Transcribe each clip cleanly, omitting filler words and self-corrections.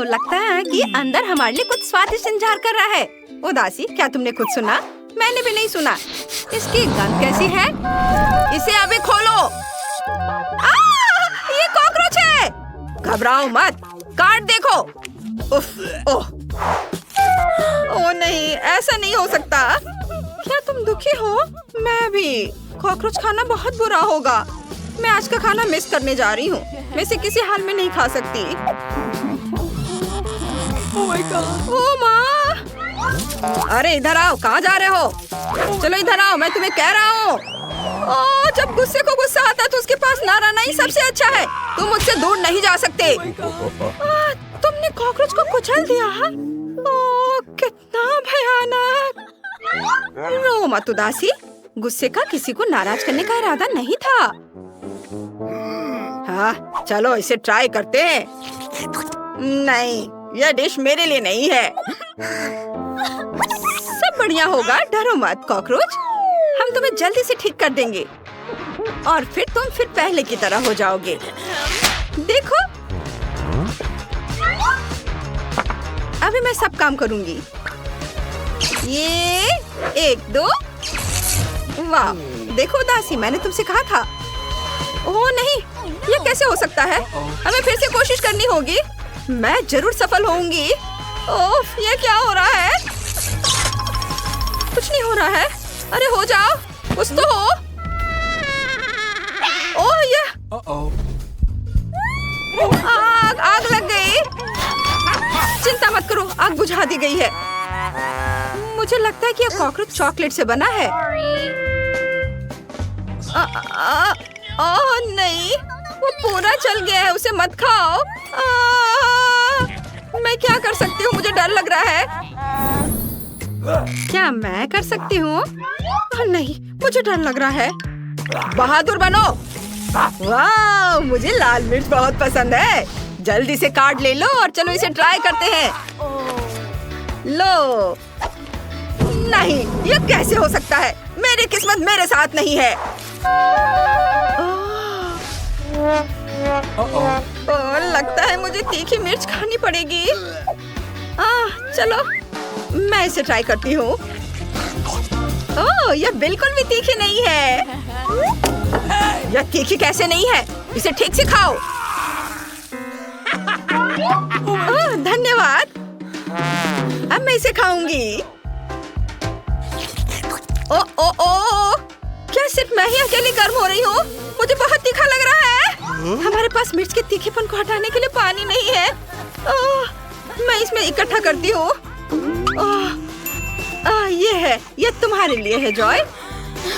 लगता है कि अंदर हमारे लिए कुछ स्वादिष्ट इंतजार कर रहा है। उदासी, क्या तुमने कुछ सुना? मैंने भी नहीं सुना। इसकी गंध कैसी है? इसे अभी खोलो। ये कॉकरोच है। घबराओ मत, काट देखो। उफ, ओह, ओह नहीं, ऐसा नहीं हो सकता। क्या तुम दुखी हो? मैं भी। कॉकरोच खाना बहुत बुरा होगा। मैं आज का खाना मिस करने जा रही हूँ। मैं इसे किसी हाल में नहीं खा सकती। ओह माँ! अरे इधर आओ, कहाँ जा रहे हो? चलो इधर आओ, मैं तुम्हें कह रहा हूँ। ओह, जब गुस्से को गुस्सा आता है तो उसके पास ना रहना ही सबसे अच्छा है। तुम मुझसे दूर नहीं जा सकते। तुमने कॉकरोच को कुचल दिया? ओह, कितना भयानक! रो मत उदासी, गुस्से का किसी को नाराज करने का इरादा नहीं था। हाँ, चलो इसे ट्राई करते हैं। नहीं, यह डिश मेरे लिए नहीं है। सब बढ़िया होगा, डरो मत कॉकरोच। हम तुम्हें जल्दी से ठीक कर देंगे और फिर तुम फिर पहले की तरह हो जाओगे। देखो, अभी मैं सब काम करूंगी। ये 1 2। वाह, देखो उदासी, मैंने तुमसे कहा था। ओह नहीं, ये कैसे हो सकता है? हमें फिर से कोशिश करनी होगी। मैं जरूर सफल होऊंगी। ओह, ये क्या हो रहा है? कुछ नहीं हो रहा है। अरे हो जाओ, कुछ तो हो। ओह, ये आग, आग लग गई। चिंता मत करो, आग बुझा दी गई है। मुझे लगता है कि यह कॉकरोच चॉकलेट से बना है। ओह नहीं, वो पूरा जल गया है, उसे मत खाओ। मैं क्या कर सकती हूँ? मुझे डर लग रहा है। क्या मैं कर सकती हूँ? नहीं, मुझे डर लग रहा है। बहादुर बनो। वाह, मुझे लाल मिर्च बहुत पसंद है। जल्दी से काट ले लो और चलो इसे ट्राई करते हैं। लो। नहीं, ये कैसे हो सकता है? मेरी किस्मत मेरे साथ नहीं है। ओह, लगता है मुझे तीखी मिर्च खानी पड़ेगी। चलो, मैं इसे ट्राई करती हूँ। ओह, यह बिल्कुल भी तीखी नहीं है। यह तीखी कैसे नहीं है? इसे ठीक से खाओ। ओह, धन्यवाद। अब मैं इसे खाऊंगी। ओ ओ ओ, क्या सिर्फ मैं ही अकेली गर्म हो रही हूँ? मुझे बहुत तीखा लग रहा है। हमारे पास मिर्च के तीखेपन को हटाने के लिए पानी नहीं है। ओह, मैं इसमें इकट्ठा करती हूँ। ये है, ये तुम्हारे लिए है जॉय।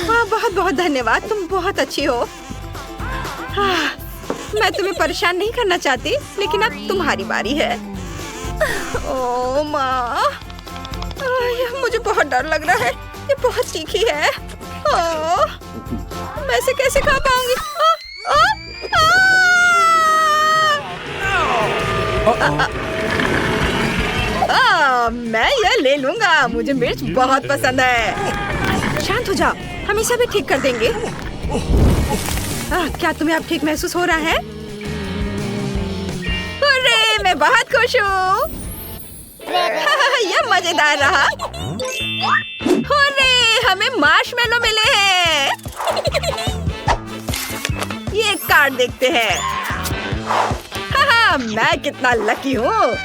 बहुत बहुत धन्यवाद, तुम बहुत अच्छी हो। मैं तुम्हें परेशान नहीं करना चाहती, लेकिन अब तुम्हारी बारी है। ओह माँ, मुझे बहुत डर लग रहा है। ये बहुत तीखी है। ओह, मैं इसे कैसे खा पाऊंगी? मैं यह ले लूंगा। मुझे मिर्च बहुत पसंद है। शांत हो जाओ, हम इसे भी ठीक कर देंगे। क्या तुम्हें अब ठीक महसूस हो रहा है? अरे, मैं बहुत खुश हूँ। यह मजेदार रहा। अरे, हमें मार्शमेलो मिले हैं। ये कार्ड देखते हैं। मैं कितना लकी हूँ।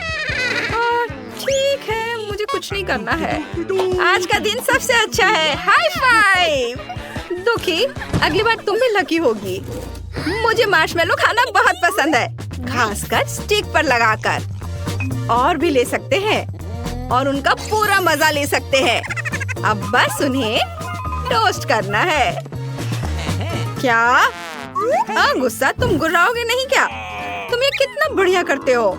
ठीक है, मुझे कुछ नहीं करना है। आज का दिन सबसे अच्छा है। High five. दुखी, अगली बार तुम भी लकी होगी। मुझे मार्शमेलो खाना बहुत पसंद है, खासकर स्टिक पर लगाकर। और भी ले सकते हैं और उनका पूरा मजा ले सकते हैं। अब बस उन्हें टोस्ट करना है। क्या? गुस्सा, तुम गुर्राओगे नहीं क्या? तुम ये कितना बढ़िया करते हो।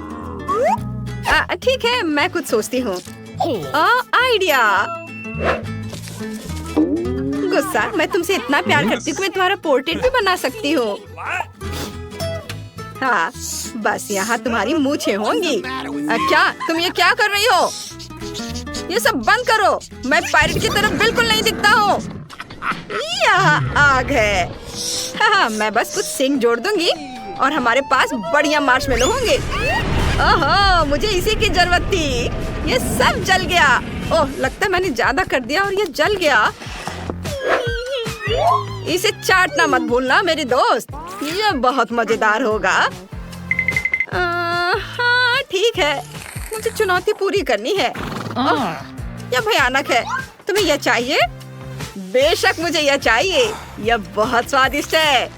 ठीक है, मैं कुछ सोचती हूँ। आइडिया। गुस्सा, मैं तुमसे इतना प्यार करती हूँ कि मैं तुम्हारा पोर्ट्रेट भी बना सकती हूँ। हाँ, बस यहाँ तुम्हारी मूछें होंगी। क्या तुम ये क्या कर रही हो? ये सब बंद करो। मैं पायरेट की तरफ बिल्कुल नहीं दिखता हूँ। यहाँ आग है। हाँ, मैं बस कुछ सिंक जोड़ दूंगी और हमारे पास बढ़िया मार्शमेलो होंगे। ओहो, मुझे इसी की जरूरत थी। ये सब जल गया। ओह, लगता है मैंने ज्यादा कर दिया और ये जल गया। इसे चाटना मत भूलना मेरे दोस्त, ये बहुत मजेदार होगा। हाँ ठीक है, मुझे चुनौती पूरी करनी है। यह भयानक है। तुम्हें यह चाहिए? बेशक मुझे यह चाहिए। यह बहुत स्वादिष्ट है।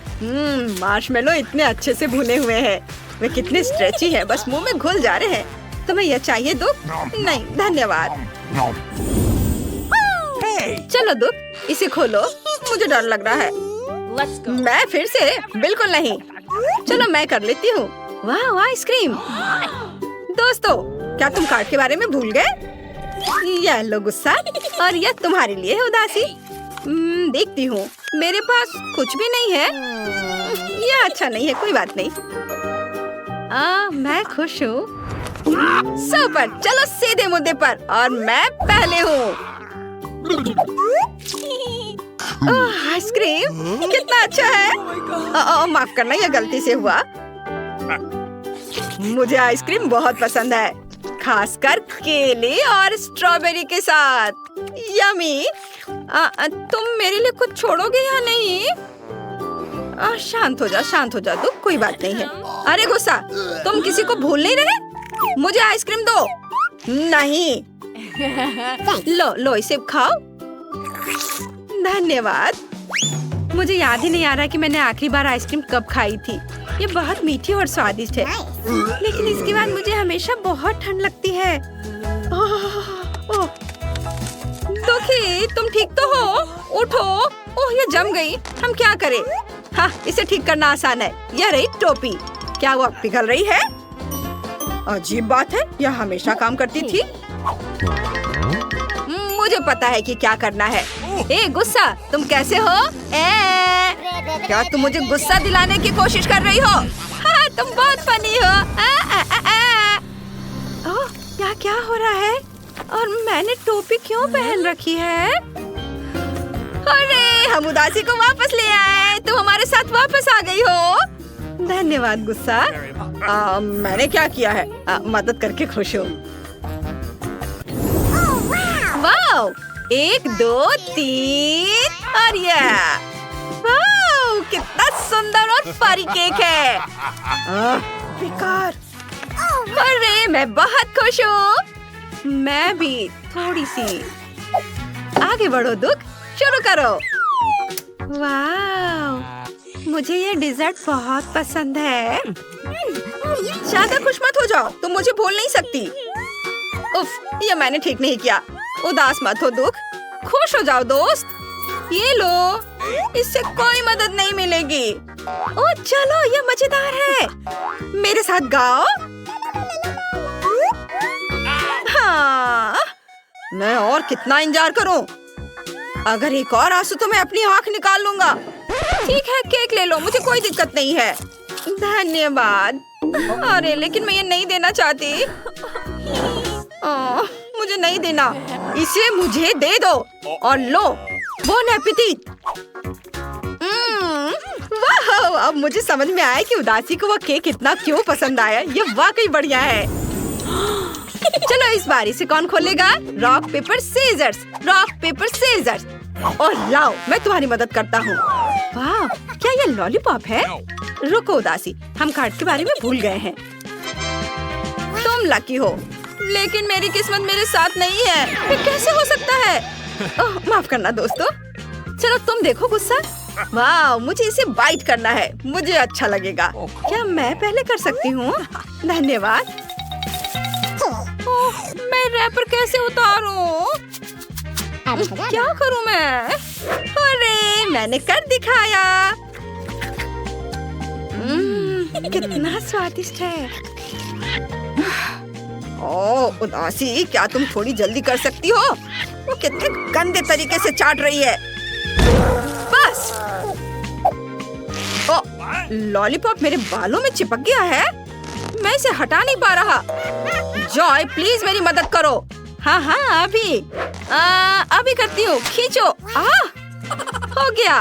मार्शमेलो इतने अच्छे से भुने हुए हैं। वे कितने स्ट्रेची हैं, बस मुंह में घुल जा रहे हैं। तुम्हें यह चाहिए दुख? नहीं धन्यवाद। चलो दुख, इसे खोलो। मुझे डर लग रहा है। मैं फिर से? बिल्कुल नहीं। चलो मैं कर लेती हूँ। वाह आइसक्रीम। दोस्तों, क्या तुम कार्ड के बारे में भूल गए? यह लो गुस्सा और यह तुम्हारे लिए है उदासी। देखती हूँ, मेरे पास कुछ भी नहीं है। यह अच्छा नहीं है, कोई बात नहीं। मैं खुश हूँ। सुपर, चलो सीधे मुद्दे पर। और मैं पहले हूँ। आइसक्रीम कितना अच्छा है। माफ करना, यह गलती से हुआ। मुझे आइसक्रीम बहुत पसंद है, खासकर केले और स्ट्रॉबेरी के साथ। यमी। तुम मेरे लिए कुछ छोड़ोगे या नहीं? शांत हो जा तू, कोई बात नहीं है। अरे गुस्सा, तुम किसी को भूल नहीं रहे? मुझे आइसक्रीम दो। नहीं। लो इसे खाओ। धन्यवाद। मुझे याद ही नहीं आ रहा कि मैंने आखिरी बार आइसक्रीम कब खाई थी। ये बहुत मीठी और स्वादिष्ट है, लेकिन इसके बाद मुझे हमेशा बहुत ठंड लगती है। दुखी, तुम ठीक तो हो? उठो। ओह, ये जम गई। हम क्या करें? हाँ, इसे ठीक करना आसान है। यह रही टोपी। क्या वो पिघल रही है? अजीब बात है, यह हमेशा काम करती थी। मुझे पता है कि क्या करना है। ए गुस्सा, तुम कैसे हो? क्या तुम मुझे गुस्सा दिलाने की कोशिश कर रही हो? हाँ, तुम बहुत फनी हो। ओह, क्या हो रहा है? और मैंने टोपी क्यों पहन रखी है? अरे, हम उदासी को वापस ले आए। तुम हमारे साथ वापस आ गई हो। धन्यवाद गुस्सा। मैंने क्या किया है? मदद करके खुश हूँ। वाओ, 1 2 3 और वाओ, कितना सुंदर और फरी केक है। बेकार। अरे, मैं बहुत खुश हूँ। मैं भी थोड़ी सी। आगे बढ़ो दुख, शुरू करो। वाओ, मुझे ये डिजर्ट बहुत पसंद है। ज्यादा खुश मत हो जाओ, तुम मुझे भूल नहीं सकती। उफ, ये मैंने ठीक नहीं किया। उदास मत हो दुख, खुश हो जाओ दोस्त। ये लो, इससे कोई मदद नहीं मिलेगी। ओह चलो, ये मजेदार है। मेरे साथ गाओ। हाँ, मैं और कितना इंतजार करूं? अगर एक और आंसू तो मैं अपनी आंख निकाल लूंगा। ठीक है, केक ले लो, मुझे कोई दिक्कत नहीं है। धन्यवाद। अरे लेकिन मैं ये नहीं देना चाहती। मुझे नहीं देना, इसे मुझे दे दो। और लो, बोन एपेटिट। वाह, अब मुझे समझ में आया कि उदासी को वो केक इतना क्यों पसंद आया। ये वाकई बढ़िया है। चलो इस बारी से कौन खोलेगा? Rock paper scissors, rock paper scissors. और लाओ, मैं तुम्हारी मदद करता हूँ। वाह, क्या ये लॉलीपॉप है? रुको उदासी, हम कार्ड के बारे में भूल गए हैं। तुम लकी हो, लेकिन मेरी किस्मत मेरे साथ नहीं है। ये कैसे हो सकता है? ओह, माफ करना दोस्तों। चलो तुम देखो गुस्सा। वाह, मुझे इसे बाइट करना है, मुझे अच्छा लगेगा। क्या मैं पहले कर सकती हूँ? धन्यवाद। ओह, मैं रैपर कैसे उतारूं? क्या करूं मैं? अरे, मैंने कर दिखाया। कितना स्वादिष्ट है। ओह उदासी, क्या तुम थोड़ी जल्दी कर सकती हो? वो कितने गंदे तरीके से चाट रही है। बस। ओह, लॉलीपॉप मेरे बालों में चिपक गया है। मैं इसे हटा नहीं पा रहा। जॉय, प्लीज मेरी मदद करो। हाँ हाँ, अभी करती हूँ। खींचो। हो गया।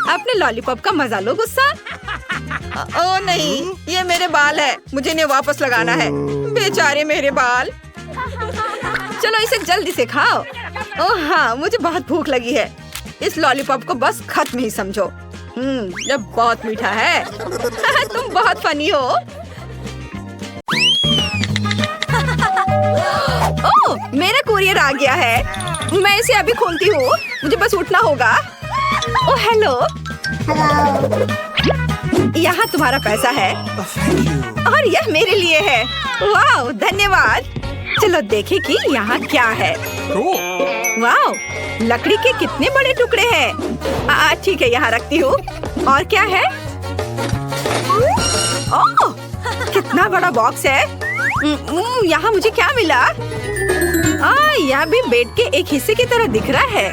अपने लॉलीपॉप का मजा लो गुस्सा। ओ नहीं, ये मेरे बाल है, मुझे इन्हें वापस लगाना है। बेचारे मेरे बाल। चलो इसे जल्दी से खाओ। ओह हाँ, मुझे बहुत भूख लगी है। इस लॉलीपॉप को बस खत्म ही समझो। ये बहुत मीठा है। तुम बहुत फनी हो। ओह, मेरा कुरियर आ गया है। मैं इसे अभी खोलती हूँ। मुझे बस उठना होगा। Oh hello. यहाँ तुम्हारा पैसा है और यह मेरे लिए है। वाह, धन्यवाद। चलो देखें कि यहाँ क्या है। वाह, लकड़ी के कितने बड़े टुकड़े हैं। ठीक है, यहाँ रखती हूँ। और क्या है? ओह, कितना बड़ा बॉक्स है। यहाँ मुझे क्या मिला? यह भी बेड के एक हिस्से की तरह दिख रहा है।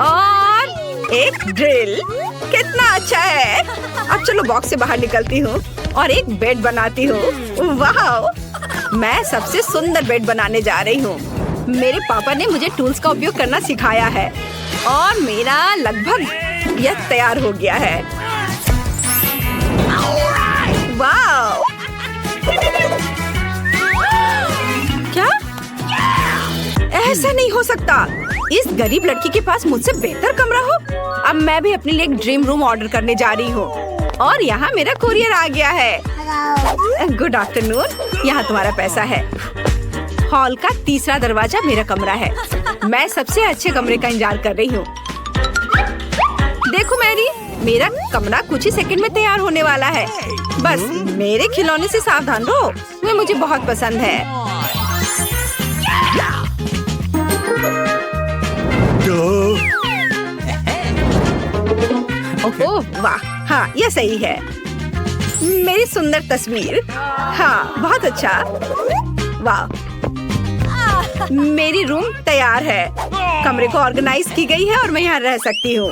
और एक ड्रिल। कितना अच्छा है। अब चलो बॉक्स से बाहर निकलती हूँ और एक बेड बनाती हूँ। वाह, मैं सबसे सुंदर बेड बनाने जा रही हूँ। मेरे पापा ने मुझे टूल्स का उपयोग करना सिखाया है और मेरा लगभग यह तैयार हो गया है। वाह, क्या? ऐसा नहीं हो सकता। इस गरीब लड़की के पास मुझसे बेहतर कमरा हो। अब मैं भी अपने लिए एक ड्रीम रूम ऑर्डर करने जा रही हूँ। और यहाँ मेरा कुरियर आ गया है। गुड आफ्टरनून, यहाँ तुम्हारा पैसा है। हॉल का तीसरा दरवाजा मेरा कमरा है। मैं सबसे अच्छे कमरे का इंतजार कर रही हूँ। देखो मैरी, मेरा कमरा कुछ ही सेकंड में तैयार होने वाला है। बस मेरे खिलौने से सावधान रहो, वे मुझे बहुत पसंद है। ओह वाह, हाँ यह सही है। मेरी सुंदर तस्वीर। हाँ बहुत अच्छा। वाह, मेरी रूम तैयार है। कमरे को ऑर्गेनाइज की गई है और मैं यहाँ रह सकती हूँ।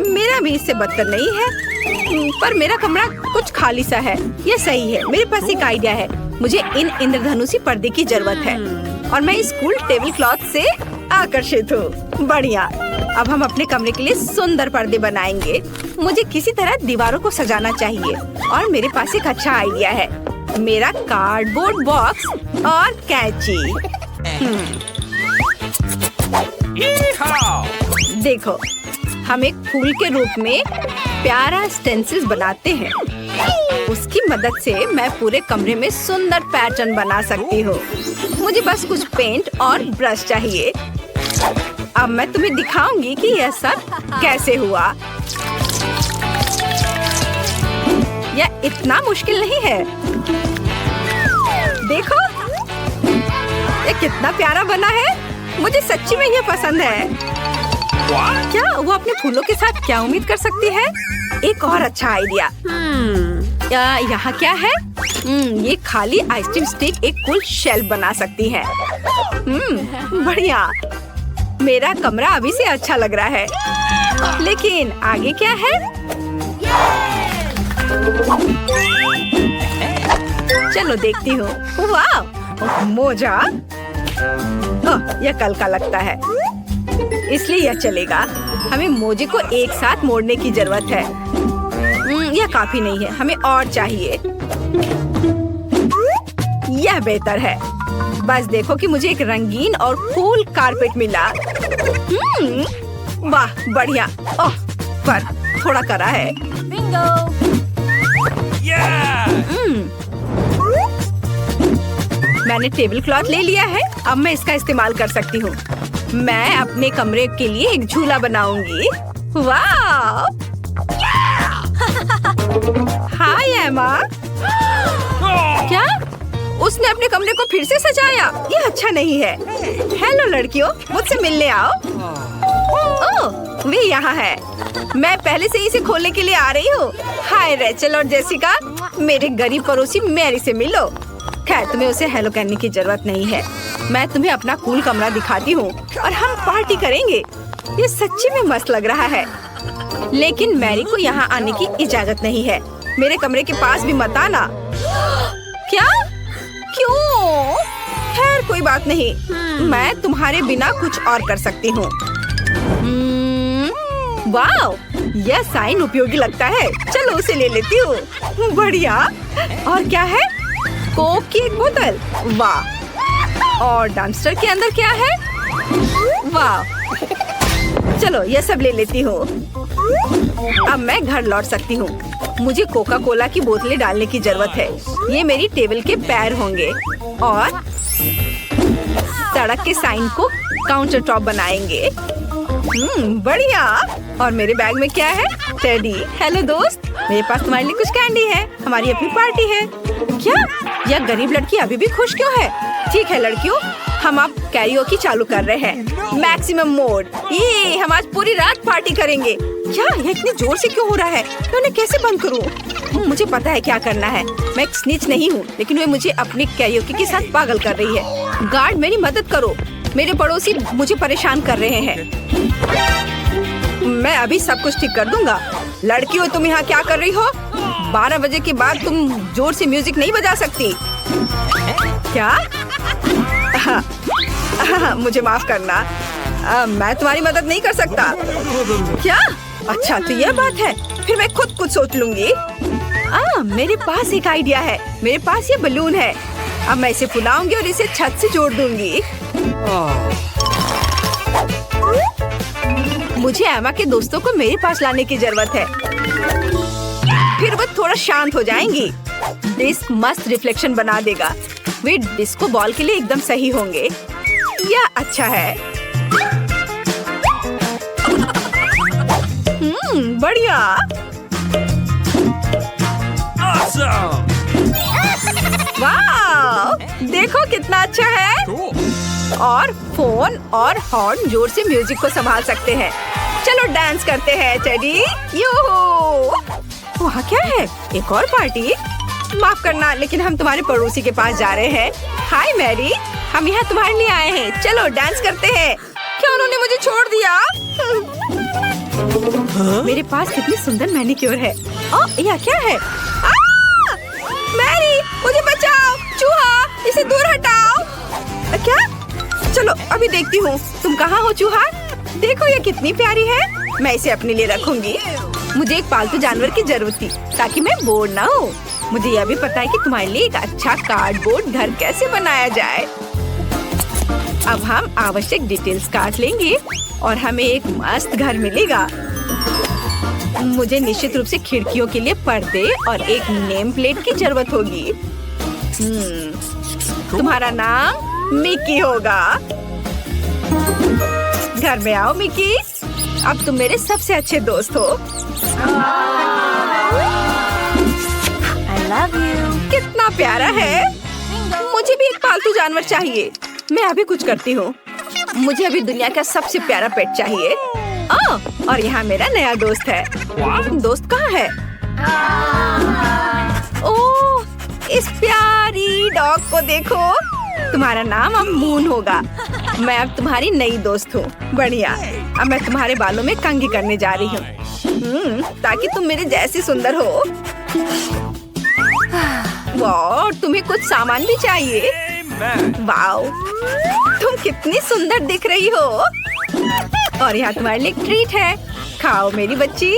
मेरा भी इससे बदतर नहीं है, पर मेरा कमरा कुछ खाली सा है। यह सही है। मेरे पास एक आइडिया है। मुझे इन इंद्रधनुषी पर्दे की जरूरत है और मैं इस कूल टेबल क्लॉथ से आकर्षित हूँ। बढ़िया। अब हम अपने कमरे के लिए सुंदर पर्दे बनाएंगे। मुझे किसी तरह दीवारों को सजाना चाहिए और मेरे पास एक अच्छा आइडिया है। मेरा कार्डबोर्ड बॉक्स और कैंची। देखो, हम एक फूल के रूप में प्यारा स्टेंसिल्स बनाते हैं। उसकी मदद से मैं पूरे कमरे में सुंदर पैटर्न बना सकती हूँ। मुझे बस कुछ पेंट और ब्रश चाहिए। अब मैं तुम्हें दिखाऊंगी कि यह सब कैसे हुआ। यह इतना मुश्किल नहीं है। देखो, यह कितना प्यारा बना है। मुझे सच्ची में यह पसंद है। क्या वो अपने फूलों के साथ क्या उम्मीद कर सकती है? एक और अच्छा आइडिया। यहाँ क्या है? ये खाली आइसक्रीम स्टिक एक कूल शेल्फ बना सकती है। बढ़िया। मेरा कमरा अभी से अच्छा लग रहा है, लेकिन आगे क्या है? चलो देखती हूँ। वाह, मोजा। यह कल का लगता है, इसलिए यह चलेगा। हमें मोजे को एक साथ मोड़ने की जरूरत है। यह काफी नहीं है, हमें और चाहिए। यह बेहतर है। बस देखो कि मुझे एक रंगीन और कूल कारपेट मिला। वाह बढ़िया। ओह, पर थोड़ा कड़ा है। मैंने टेबल क्लॉथ ले लिया है। अब मैं इसका इस्तेमाल कर सकती हूँ। मैं अपने कमरे के लिए एक झूला बनाऊंगी। वाह! हाय एमा। क्या? उसने अपने कमरे को फिर से सजाया? ये अच्छा नहीं है। हेलो लड़कियों, मुझसे मिलने आओ। ओह, वे यहाँ है। मैं पहले से इसे खोलने के लिए आ रही हूँ। हाय रेचल और जेसिका, मेरे गरीब पड़ोसी मैरी से मिलो। खैर, तुम्हें उसे हेलो कहने की जरूरत नहीं है। मैं तुम्हें अपना कूल कमरा दिखाती हूँ और हम पार्टी करेंगे। ये सच्ची में मस्त लग रहा है, लेकिन मैरी को यहाँ आने की इजाजत नहीं है। मेरे कमरे के पास भी मत आना। क्या? क्यों? खैर कोई बात नहीं, मैं तुम्हारे बिना कुछ और कर सकती हूँ। वाओ, यह साइन उपयोगी लगता है। चलो उसे ले लेती हूँ। बढ़िया। और क्या है? कोक की एक बोतल। वाह। और डम्पस्टर के अंदर क्या है? वाह। चलो ये सब ले लेती हूँ। अब मैं घर लौट सकती हूँ। मुझे कोका कोला की बोतलें डालने की जरूरत है। ये मेरी टेबल के पैर होंगे और सड़क के साइन को काउंटर टॉप बनाएंगे। बढ़िया। और मेरे बैग में क्या है? टेडी। हेलो दोस्त, मेरे पास तुम्हारे लिए कुछ कैंडी है। हमारी अपनी पार्टी है। क्या यह गरीब लड़की अभी भी खुश क्यों है? ठीक है लड़कियों, हम अब कैरियोकी चालू कर रहे हैं। Maximum mode. ये हम आज पूरी रात पार्टी करेंगे। क्या ये इतनी जोर से क्यों हो रहा है? मैं उन्हें कैसे बंद करूं? मुझे पता है क्या करना है। मैं एक स्निच नहीं हूँ, लेकिन वे मुझे अपनी कैरियोकी के साथ पागल कर रही है। गार्ड मेरी मदद करो, मेरे पड़ोसी मुझे परेशान कर रहे हैं। मैं अभी सब कुछ ठीक कर दूंगा। लड़कियों, तुम यहाँ क्या कर रही हो? 12 बजे के बाद तुम जोर से म्यूजिक नहीं बजा सकती। क्या? मुझे माफ करना, मैं तुम्हारी मदद नहीं कर सकता। क्या? अच्छा तो यह बात है, फिर मैं खुद कुछ सोच लूंगी। मेरे पास एक आइडिया है। मेरे पास ये बलून है। अब मैं इसे फुलाऊंगी और इसे छत से जोड़ दूंगी। मुझे एमा के दोस्तों को मेरे पास लाने की जरूरत है, फिर वो थोड़ा शांत हो जाएंगी। डिस्क मस्त रिफ्लेक्शन बना देगा। वे डिस्को बॉल के लिए एकदम सही होंगे। यह अच्छा है। बढ़िया। वाह, देखो कितना अच्छा है। और फोन और हॉर्न जोर से म्यूजिक को संभाल सकते हैं। चलो डांस करते हैं टेडी। यूहू। वहाँ क्या है? एक और पार्टी? माफ करना, लेकिन हम तुम्हारे पड़ोसी के पास जा रहे हैं। हाय मैरी, हम यहाँ तुम्हारे लिए आए हैं। चलो डांस करते हैं। क्या उन्होंने मुझे छोड़ दिया? मेरे पास कितनी सुंदर मैनीक्योर है। यह क्या है? मैरी, मुझे बचाओ। चूहा, इसे दूर हटाओ। क्या? चलो अभी देखती हूँ। तुम कहाँ हो चूहा? देखो ये कितनी प्यारी है। मैं इसे अपने लिए रखूंगी। मुझे एक पालतू जानवर की जरूरत थी ताकि मैं बोर ना हूँ। मुझे यह भी पता है कि तुम्हारे लिए एक अच्छा कार्डबोर्ड घर कैसे बनाया जाए। अब हम आवश्यक डिटेल्स काट लेंगे और हमें एक मस्त घर मिलेगा। मुझे निश्चित रूप से खिड़कियों के लिए पर्दे और एक नेम प्लेट की जरूरत होगी। तुम्हारा नाम मिकी होगा। घर में आओ मिकी, अब तुम मेरे सबसे अच्छे दोस्त हो। I love you. कितना प्यारा है। मुझे भी एक पालतू जानवर चाहिए। मैं अभी कुछ करती हूँ। मुझे अभी दुनिया का सबसे प्यारा पेट चाहिए। और यहाँ मेरा नया दोस्त है। दोस्त कहाँ है? ओह, इस प्यारी डॉग को देखो। तुम्हारा नाम अब मून होगा। मैं अब तुम्हारी नई दोस्त हूँ। बढ़िया। अब मैं तुम्हारे बालों में कंघी करने जा रही हूँ, ताकि तुम मेरे जैसी सुंदर हो। वाह, तुम्हें कुछ सामान भी चाहिए। वाओ, तुम कितनी सुंदर दिख रही हो। और यहाँ तुम्हारे लिए एक ट्रीट है। खाओ मेरी बच्ची।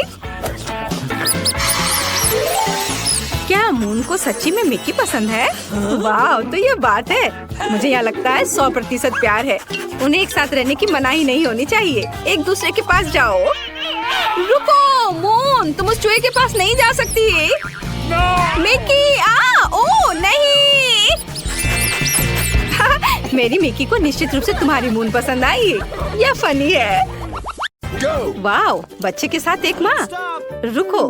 क्या मून को सच्ची में मिकी पसंद है? वाह, तो ये बात है। मुझे यहाँ लगता है 100% प्यार है। उन्हें एक साथ रहने की मनाही नहीं होनी चाहिए। एक दूसरे के पास जाओ। रुको मून, तुम उस चूहे के पास नहीं जा सकती। मिकी, ओ नहीं। मेरी मिकी को निश्चित रूप से तुम्हारी मून पसंद आई। यह फनी है। वाओ, बच्चे के साथ एक माँ। रुको,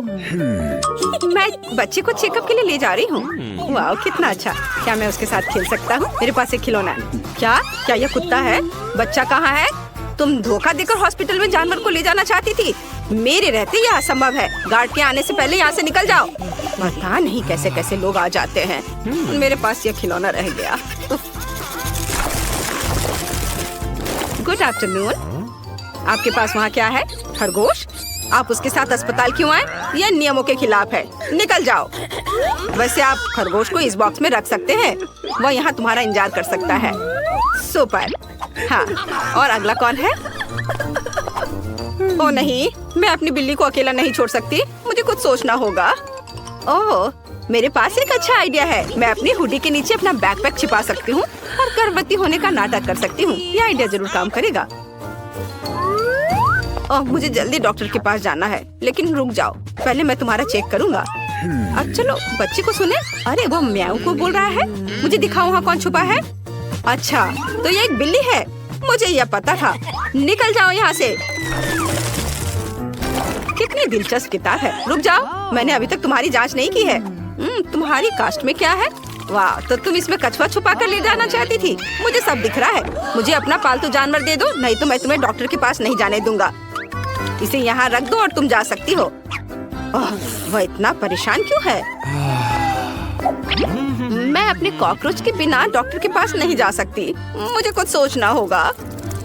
मैं बच्चे को चेकअप के लिए ले जा रही हूँ। वाओ, कितना अच्छा। क्या मैं उसके साथ खेल सकता हूँ? मेरे पास एक खिलौना है। क्या यह कुत्ता है? बच्चा कहाँ है? तुम धोखा देकर हॉस्पिटल में जानवर को ले जाना चाहती थी। मेरे रहते यह असंभव है। गार्ड के आने से पहले यहाँ से निकल जाओ। पता नहीं कैसे कैसे लोग आ जाते हैं। मेरे पास यह खिलौना रह गया। Good afternoon. आपके पास वहाँ क्या है? खरगोश? आप उसके साथ अस्पताल क्यों आए? यह नियमों के खिलाफ है। निकल जाओ। वैसे आप खरगोश को इस बॉक्स में रख सकते हैं। वह यहाँ तुम्हारा इंतजार कर सकता है। सुपर। हाँ, और अगला कौन है? ओ नहीं, मैं अपनी बिल्ली को अकेला नहीं छोड़ सकती, मुझे कुछ सोचना होगा। ओह, मेरे पास एक अच्छा आइडिया है। मैं अपनी हुडी के नीचे अपना बैकपैक छिपा सकती हूँ और गर्भवती होने का नाटक कर सकती हूँ। ये आइडिया जरूर काम करेगा। ओह, मुझे जल्दी डॉक्टर के पास जाना है, लेकिन रुक जाओ, पहले मैं तुम्हारा चेक करूँगा। अब चलो बच्चे को सुने। अरे वो म्याऊ को बोल रहा है। मुझे दिखाओ वहाँ कौन छुपा है। अच्छा, तो ये एक बिल्ली है, मुझे यह पता था। निकल जाओ यहाँ से। कितनी दिलचस्प किताब है। रुक जाओ, मैंने अभी तक तुम्हारी जांच नहीं की है। तुम्हारी कास्ट में क्या है? वाह, तो तुम इसमें कछुआ छुपा कर ले जाना चाहती थी। मुझे सब दिख रहा है। मुझे अपना पालतू जानवर दे दो, नहीं तो मैं तुम्हें डॉक्टर के पास नहीं जाने दूंगा। इसे यहाँ रख दो और तुम जा सकती हो। ओह, वह इतना परेशान क्यों है? मैं अपने कॉकरोच के बिना डॉक्टर के पास नहीं जा सकती। मुझे कुछ सोचना होगा।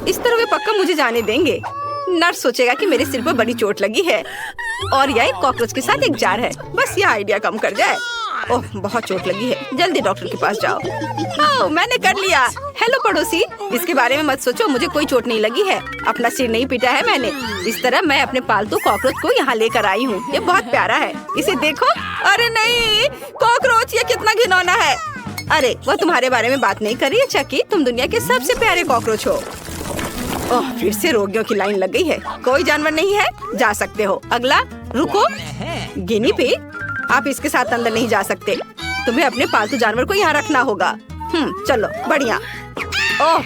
इस तरह वे पक्का मुझे जाने देंगे। नर्स सोचेगा कि मेरे सिर पर बड़ी चोट लगी है और यह एक कॉकरोच के साथ एक जार है। बस यह आइडिया कम कर जाए। ओह, बहुत चोट लगी है, जल्दी डॉक्टर के पास जाओ। ओह, मैंने कर लिया। हेलो पड़ोसी, इसके बारे में मत सोचो, मुझे कोई चोट नहीं लगी है। अपना सिर नहीं पीटा है मैंने। इस तरह मैं अपने पालतू कॉकरोच को यहाँ लेकर आई हूँ। ये बहुत प्यारा है, इसे देखो। अरे नहीं, कॉकरोच, ये कितना घिनौना है। अरे वह तुम्हारे बारे में बात नहीं कर रही है चकी। तुम दुनिया के सबसे प्यारे कॉकरोच हो। ओह, फिर से रोगियों की लाइन लग गई है। कोई जानवर नहीं है, जा सकते हो। अगला, रुको। गिनी पिग, आप इसके साथ अंदर नहीं जा सकते। तुम्हें अपने पालतू जानवर को यहाँ रखना होगा। चलो, बढ़िया। ओह,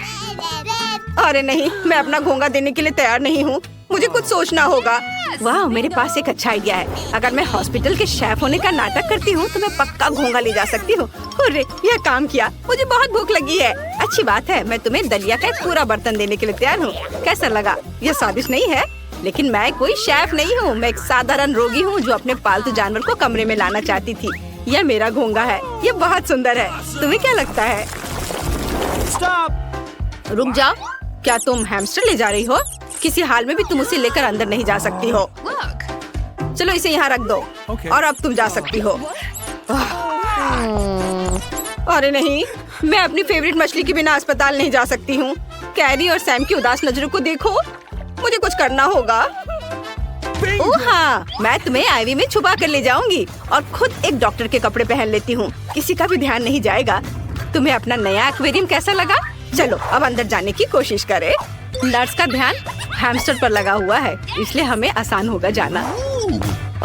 अरे नहीं, मैं अपना घोंगा देने के लिए तैयार नहीं हूँ। मुझे कुछ सोचना होगा। वाह, मेरे पास एक अच्छा आइडिया है। अगर मैं हॉस्पिटल के शेफ होने का नाटक करती हूँ तो मैं पक्का घोंगा ले जा सकती हूँ। अरे, यह काम किया। मुझे बहुत भूख लगी है। अच्छी बात है, मैं तुम्हें दलिया का एक पूरा बर्तन देने के लिए तैयार हूँ। कैसा लगा? यह स्वादिष्ट नहीं है, लेकिन मैं कोई शेफ नहीं हूँ। मैं एक साधारण रोगी हूँ जो अपने पालतू जानवर को कमरे में लाना चाहती थी। यह मेरा घोंगा है। यह बहुत सुंदर है। तुम्हें क्या लगता है? रुक जाओ, क्या तुम हैमस्टर ले जा रही हो? किसी हाल में भी तुम उसे लेकर अंदर नहीं जा सकती हो। चलो इसे यहाँ रख दो। और अब तुम जा सकती हो। अरे नहीं, मैं अपनी फेवरेट मछली के बिना अस्पताल नहीं जा सकती हूँ। कैरी और सैम की उदास नजरों को देखो। मुझे कुछ करना होगा। ओह हाँ, मैं तुम्हें आईवी में छुपा कर ले जाऊंगी और खुद एक डॉक्टर के कपड़े पहन लेती हूँ। किसी का भी ध्यान नहीं जाएगा। तुम्हें अपना नया एक्वेरियम कैसा लगा? चलो अब अंदर जाने की कोशिश करें। नर्स का ध्यान हैमस्टर पर लगा हुआ है, इसलिए हमें आसान होगा जाना।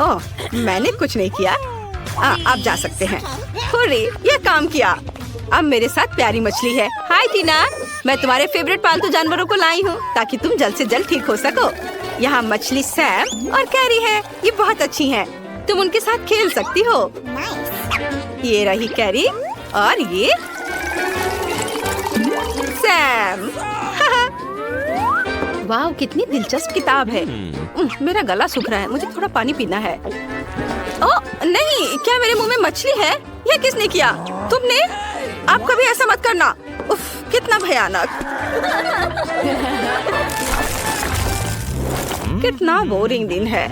ओह, मैंने कुछ नहीं किया। आप जा सकते हैं। हुर्रे, ये काम किया। अब मेरे साथ प्यारी मछली है। हाय टीना, मैं तुम्हारे फेवरेट पालतू जानवरों को लाई हूँ ताकि तुम जल्द से जल्द ठीक हो सको। यहाँ मछली सैम और कैरी है। ये बहुत अच्छी हैं। तुम उनके साथ खेल सकती हो। ये रही कैरी और ये सैम। वाह, कितनी दिलचस्प किताब है। मेरा गला सूख रहा है, मुझे थोड़ा पानी पीना है। ओह नहीं, क्या मेरे मुंह में मछली है? यह किसने किया? तुमने? आप कभी ऐसा मत करना। उफ, कितना भयानक। कितना बोरिंग दिन है।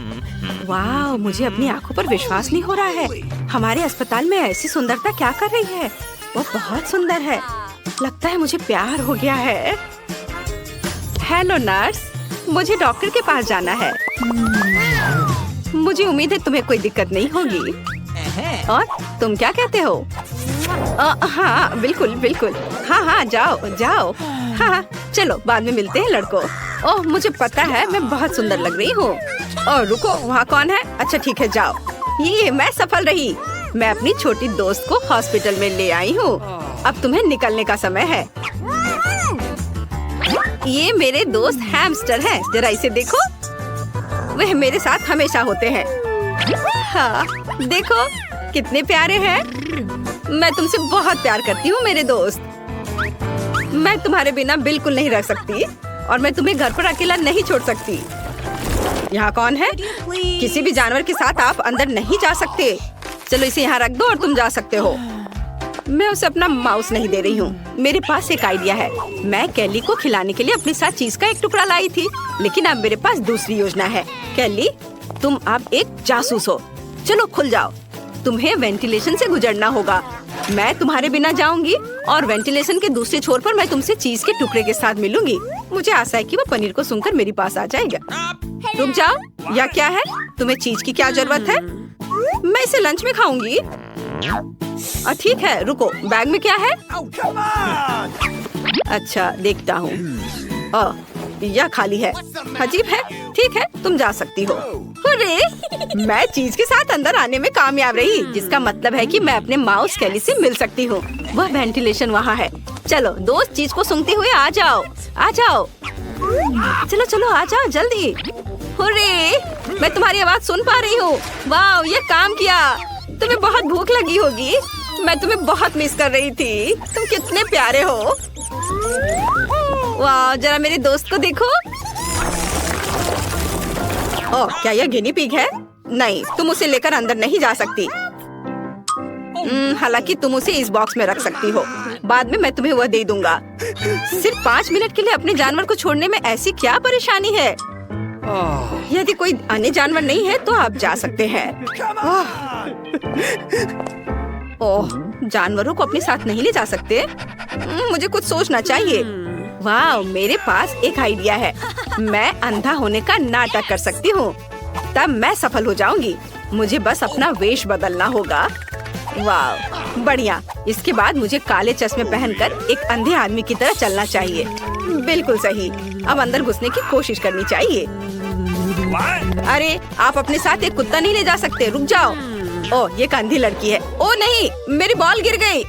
वाह, मुझे अपनी आंखों पर विश्वास नहीं हो रहा है। हमारे अस्पताल में ऐसी सुंदरता क्या कर रही है? वो बहुत सुंदर है। लगता है मुझे प्यार हो गया है। हेलो नर्स, मुझे डॉक्टर के पास जाना है। मुझे उम्मीद है तुम्हें कोई दिक्कत नहीं होगी। और तुम क्या कहते हो? हाँ बिल्कुल बिल्कुल। हाँ, जाओ जाओ। हाँ, चलो बाद में मिलते हैं लड़कों। ओह, मुझे पता है मैं बहुत सुंदर लग रही हूँ। और रुको, वहाँ कौन है? अच्छा ठीक है, जाओ। ये मैं सफल रही। मैं अपनी छोटी दोस्त को हॉस्पिटल में ले आई हूँ। अब तुम्हें निकलने का समय है। ये मेरे दोस्त हैमस्टर हैं। जरा इसे देखो, वह मेरे साथ हमेशा होते हैं। हाँ, देखो कितने प्यारे हैं। मैं तुमसे बहुत प्यार करती हूँ मेरे दोस्त। मैं तुम्हारे बिना बिल्कुल नहीं रह सकती और मैं तुम्हें घर पर अकेला नहीं छोड़ सकती। यहाँ कौन है? किसी भी जानवर के साथ आप अंदर नहीं जा सकते। चलो इसे यहाँ रख दो और तुम जा सकते हो। मैं उसे अपना माउस नहीं दे रही हूँ। मेरे पास एक आइडिया है। मैं कैली को खिलाने के लिए अपने साथ चीज का एक टुकड़ा लाई थी, लेकिन अब मेरे पास दूसरी योजना है। कैली, तुम अब एक जासूस हो। चलो खुल जाओ। तुम्हें वेंटिलेशन से गुजरना होगा। मैं तुम्हारे बिना जाऊंगी और वेंटिलेशन के दूसरे छोर पर मैं तुमसे चीज के टुकड़े के साथ मिलूंगी। मुझे आशा है कि वो पनीर को सुनकर मेरे पास आ जाएगा। रुक जाओ, या क्या है? तुम्हें चीज की क्या जरूरत है? मैं इसे लंच में खाऊंगी। ठीक है, रुको, बैग में क्या है? अच्छा, देखता हूँ। यह खाली है। अजीब है। ठीक है, तुम जा सकती हो। अरे, मैं चीज के साथ अंदर आने में कामयाब रही, जिसका मतलब है कि मैं अपने माउस कैली से मिल सकती हूँ। वह वेंटिलेशन वहाँ है। चलो, दोस्त चीज को सूंघते हुए आ जाओ, आ जाओ। चलो चलो, आ जाओ जल्दी। अरे, मैं तुम्हारी आवाज सुन पा रही हूँ। वाह, ये काम किया। तुम्हें बहुत भूख लगी होगी। मैं तुम्हें बहुत मिस कर रही थी। तुम कितने प्यारे हो। वाह, जरा मेरे दोस्त को देखो। ओह, क्या यह गिनी पिग है? नहीं, तुम उसे लेकर अंदर नहीं जा सकती। हालांकि तुम उसे इस बॉक्स में रख सकती हो। बाद में मैं तुम्हें वह दे दूंगा। सिर्फ 5 मिनट के लिए अपने जानवर को छोड़ने में ऐसी क्या परेशानी है? यदि कोई अन्य जानवर नहीं है तो आप जा सकते हैं। ओह, जानवरों को अपने साथ नहीं ले जा सकते? मुझे कुछ सोचना चाहिए। वाह, मेरे पास एक आइडिया है। मैं अंधा होने का नाटक कर सकती हूँ, तब मैं सफल हो जाऊंगी। मुझे बस अपना वेश बदलना होगा। वाह, बढ़िया। इसके बाद मुझे काले चश्मे पहनकर एक अंधे आदमी की तरह चलना चाहिए। बिल्कुल सही। अब अंदर घुसने की कोशिश करनी चाहिए। अरे, आप अपने साथ एक कुत्ता नहीं ले जा सकते। रुक जाओ। ओह, ये एक अंधी लड़की है। ओह नहीं, मेरी बॉल गिर गई।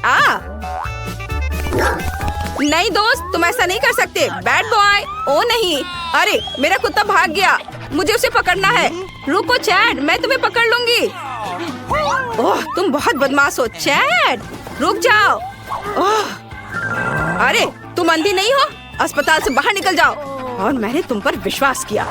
नहीं दोस्त, तुम ऐसा नहीं कर सकते। Bad boy. ओह नहीं, अरे मेरा कुत्ता भाग गया। मुझे उसे पकड़ना है। रुको चैड, मैं तुम्हें पकड़ लूंगी। ओह, तुम बहुत बदमाश हो। चैड, रुक जाओ। ओह, अरे तुम अंधी नहीं हो? अस्पताल से बाहर निकल जाओ। और मैंने तुम पर विश्वास किया।